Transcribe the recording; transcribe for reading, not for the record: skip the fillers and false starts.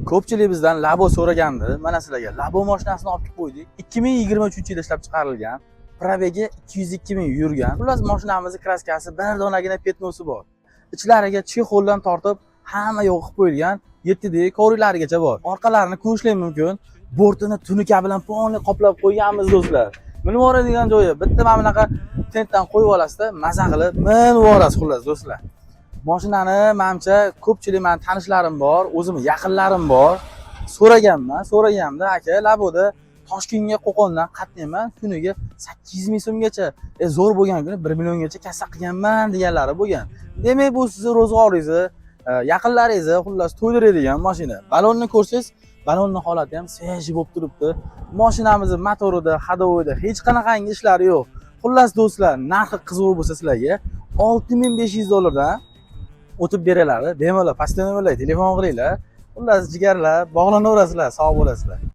Ko'pchilik bizdan Labo so'ragandi. Mana sizlarga Labo mashinasini olib kelib qo'ydik. 2023-yilda ishlab chiqarilgan. Probegi 202 ming yurgan. Xullas mashinamizning kraskasi bir donagina petnosi bor. Ichlariga chexoldan tortib hamma yo'q qilib qo'yilgan. 7 dek ko'riklarigacha bor. Orqalarini ko'rishlar mumkin. Bortini tunuka bilan polni qoplab qo'yganmiz do'stlar. Minvora degan joyi bitta mana bunaqa tentdan qo'yib olasizda, maza qilib minvorasiz xullas do'stlar. Mashinani menimcha ko'pchilik meni tanishlarim bor, o'zimning yaqinlarim bor. So'raganimda aka Laboda Toshkentga Qo'qondan qatnayman, kuniga 800 ming so'mgacha, zo'r bo'lgan kuni 1 milliongacha kassa qilganman deganlari bo'lgan. Demak, bu sizning ro'zg'oringizni, yaqinlaringizni xullas to'ydiradigan mashina. Balonni ko'rsangiz, balonning holati ham sveji bo'lib turibdi. Mashinamizning motorida, hadovoyida hech qanaqangi ishlari yo'q. Xullas do'stlar, narxi qiziq bo'lsa sizlarga $6500 dan o'tib beralari. Bemalol pastdan telefon qilinglar. Xullas jigarlar, bog'lanaverasizlar, sog' bo'lasizlar.